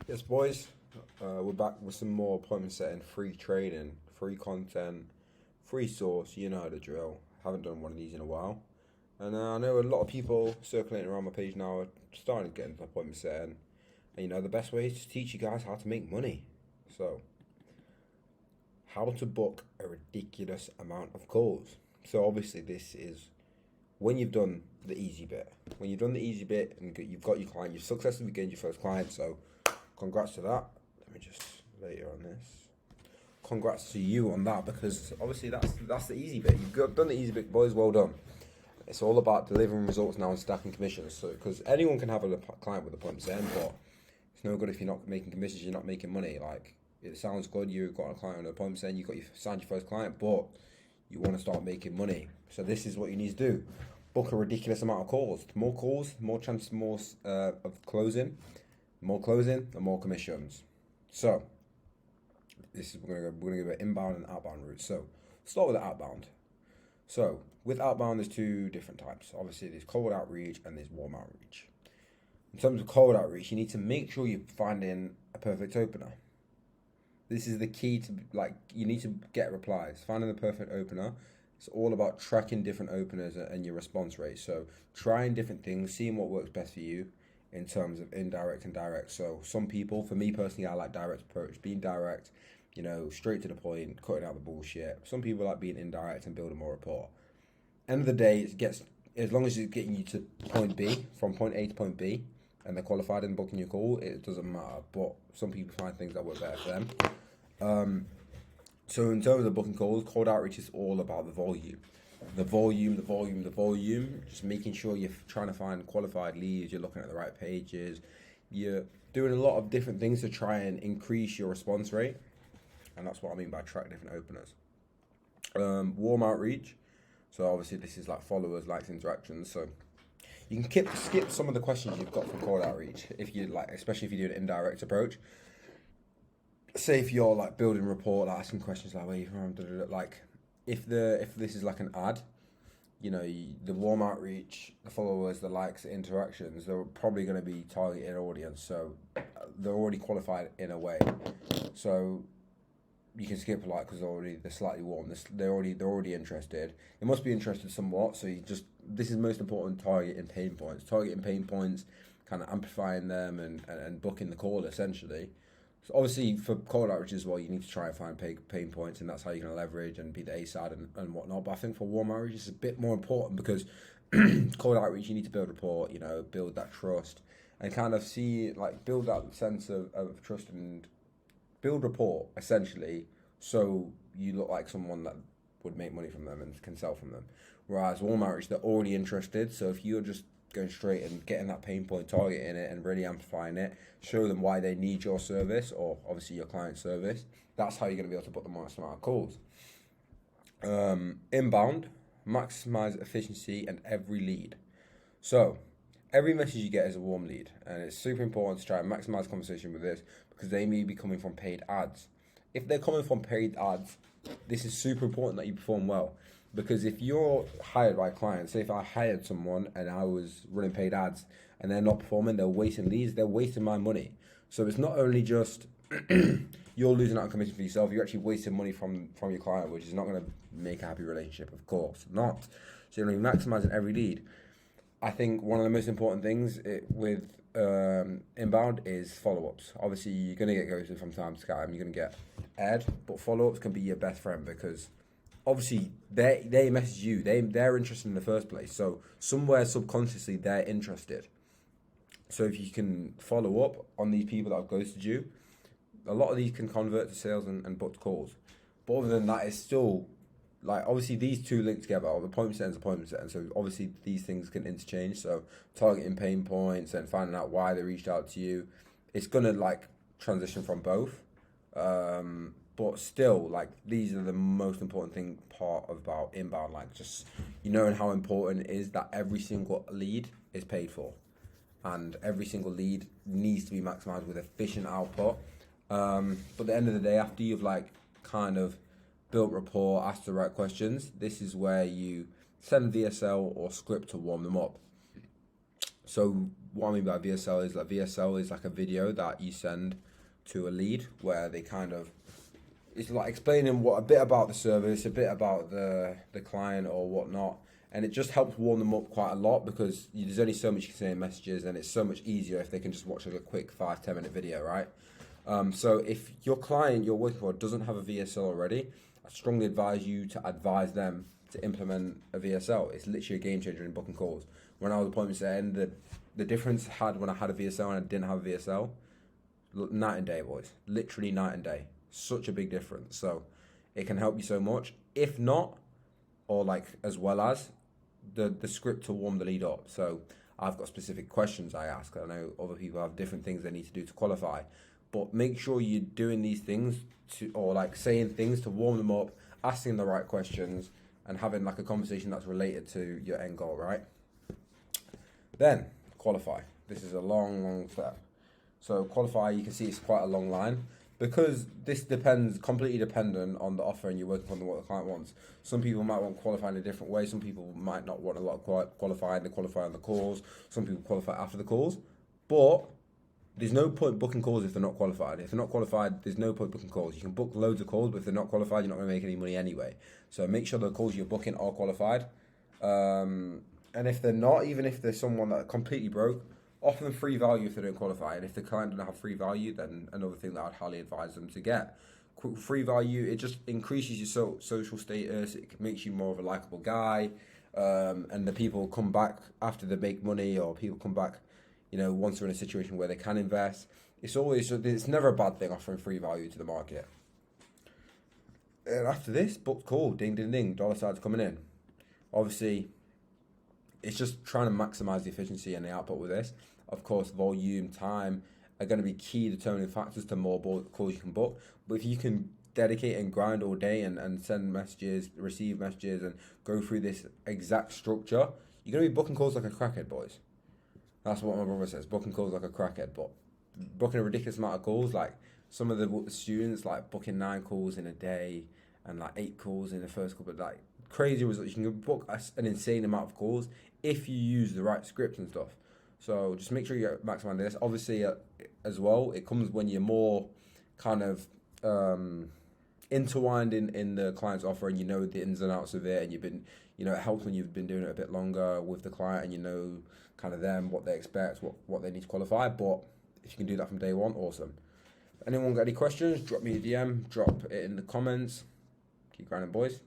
Yes, boys. We're back with some more appointment setting, free training, free content, free source. You know the drill. Haven't done one of these in a while, and I know a lot of people circulating around my page now are starting to get into appointment setting. And the best way is to teach you guys how to make money. So, how to book a ridiculous amount of calls. So obviously this is when you've done the easy bit. When you've done the easy bit and you've got your client, you've successfully gained your first client. So congrats to that. Let me just later on this. Congrats to you on that because obviously that's the easy bit. Done the easy bit, boys. Well done. It's all about delivering results now and stacking commissions. So because anyone can have a client with a point percent, but it's no good if you're not making commissions. You're not making money. Like it sounds good. You've got a client on a point percent. You signed your first client, but you want to start making money. So this is what you need to do. Book a ridiculous amount of calls, more chance, more of closing, more closing, and more commissions. So this is we're gonna go inbound and outbound routes. So start with the outbound. So with outbound, there's two different types. Obviously, there's cold outreach and there's warm outreach. In terms of cold outreach, you need to make sure you're finding a perfect opener. This is the key to you need to get replies. Finding the perfect opener. It's all about tracking different openers and your response rate. So trying different things, seeing what works best for you in terms of indirect and direct. So some people, for me personally, I like direct approach, being direct, straight to the point, cutting out the bullshit. Some people like being indirect and building more rapport. End of the day, as long as it's getting you to point B, from point A to point B, and they're qualified in booking your call, it doesn't matter. But some people find things that work better for them. So in terms of booking calls, cold outreach is all about the volume. The volume. Just making sure you're trying to find qualified leads, you're looking at the right pages. You're doing a lot of different things to try and increase your response rate. And that's what I mean by track different openers. Warm outreach. So obviously this is like followers, likes, interactions. So you can skip some of the questions you've got for cold outreach if you like, especially if you do an indirect approach. Say if you're like building rapport, like asking questions like where you from, like if this is like an ad, the warm outreach, the followers, the likes, the interactions, they're probably going to be targeted audience, so they're already qualified in a way. So you can skip because they're slightly warm. They're already interested. They must be interested somewhat. So this is most important: targeting pain points, kind of amplifying them and booking the call essentially. So obviously for cold outreach as well, you need to try and find pain points, and that's how you're going to leverage and be the A side and whatnot. But I think for warm outreach, it's a bit more important because cold outreach, you need to build rapport, build that trust, and kind of build that sense of trust and build rapport essentially, so you look like someone that would make money from them and can sell from them. Whereas warm outreach, they're already interested. So if you're just going straight and getting that pain point, targeting it, and really amplifying it, show them why they need your service or obviously your client service. That's how you're going to be able to put the most amount of calls. Inbound, maximize efficiency and every lead. So every message you get is a warm lead, and it's super important to try and maximize conversation with this because they may be coming from paid ads. If they're coming from paid ads, this is super important that you perform well. Because if you're hired by a client, say if I hired someone and I was running paid ads and they're not performing, they're wasting leads, they're wasting my money. So it's not only just you're losing out on commission for yourself, you're actually wasting money from your client, which is not going to make a happy relationship, of course. Not. So you're maximizing every lead. I think one of the most important things with inbound is follow-ups. Obviously, you're going to get ghosted from time to time. You're going to get aired, but follow-ups can be your best friend because obviously they message you. They're interested in the first place. So somewhere subconsciously they're interested. So if you can follow up on these people that have ghosted you, a lot of these can convert to sales and booked calls. But other than that, it's still obviously these two link together, or the appointment setting. So obviously these things can interchange. So targeting pain points and finding out why they reached out to you, it's gonna transition from both. But still, these are the most important part about inbound. Just knowing how important it is that every single lead is paid for, and every single lead needs to be maximized with efficient output. But at the end of the day, after you've kind of built rapport, asked the right questions, this is where you send VSL or script to warm them up. So what I mean by VSL is like VSL is like a video that you send to a lead where they kind of, it's like explaining a bit about the service, a bit about the client or whatnot, and it just helps warm them up quite a lot because there's only so much you can say in messages, and it's so much easier if they can just watch like a quick 5-10 minute video, right? So if your client you're working for doesn't have a VSL already, I strongly advise you to advise them to implement a VSL. It's literally a game changer in booking calls. When I was appointment setting, the difference I had when I had a VSL and I didn't have a VSL, night and day, boys. Literally night and day. Such a big difference. So it can help you so much. If not, or like as well as the script to warm the lead up. So I've got specific questions I ask. I know other people have different things they need to do to qualify. But make sure you're doing these things or like saying things to warm them up, asking the right questions, and having like a conversation that's related to your end goal, right? Then qualify. This is a long step. So qualify, you can see it's quite a long line because this depends completely dependent on the offer and you're working on what the client wants. Some people might want qualifying in a different way. Some people might not want a lot of qualifying. They qualify on the calls. Some people qualify after the calls, but there's no point booking calls if they're not qualified. If they're not qualified, there's no point booking calls. You can book loads of calls, but if they're not qualified, you're not going to make any money anyway. So make sure the calls you're booking are qualified. And if they're not, even if there's someone that completely broke, offer them free value if they don't qualify. And if the client doesn't have free value, then another thing that I'd highly advise them to get. Free value, it just increases your social status. It makes you more of a likable guy. And the people come back after they make money, or people come back, once they're in a situation where they can invest. It's never a bad thing offering free value to the market. And after this, booked call, ding, ding, ding, dollar signs coming in. Obviously, it's just trying to maximize the efficiency and the output with this. Of course, volume, time are going to be key determining factors to more calls you can book. But if you can dedicate and grind all day and send messages, receive messages, and go through this exact structure, you're going to be booking calls like a crackhead, boys. That's what my brother says, booking calls like a crackhead. But booking a ridiculous amount of calls, like some of the students, like booking 9 calls in a day and like 8 calls in the first couple, like crazy results. You can book an insane amount of calls if you use the right scripts and stuff. So just make sure you're maximizing this. Obviously, as well, it comes when you're more kind of intertwined in the client's offer and you know the ins and outs of it, and you've been, it helps when you've been doing it a bit longer with the client and you know kind of them, what they expect, what they need to qualify. But if you can do that from day one, awesome. Anyone got any questions, drop me a DM, drop it in the comments. Keep grinding, boys.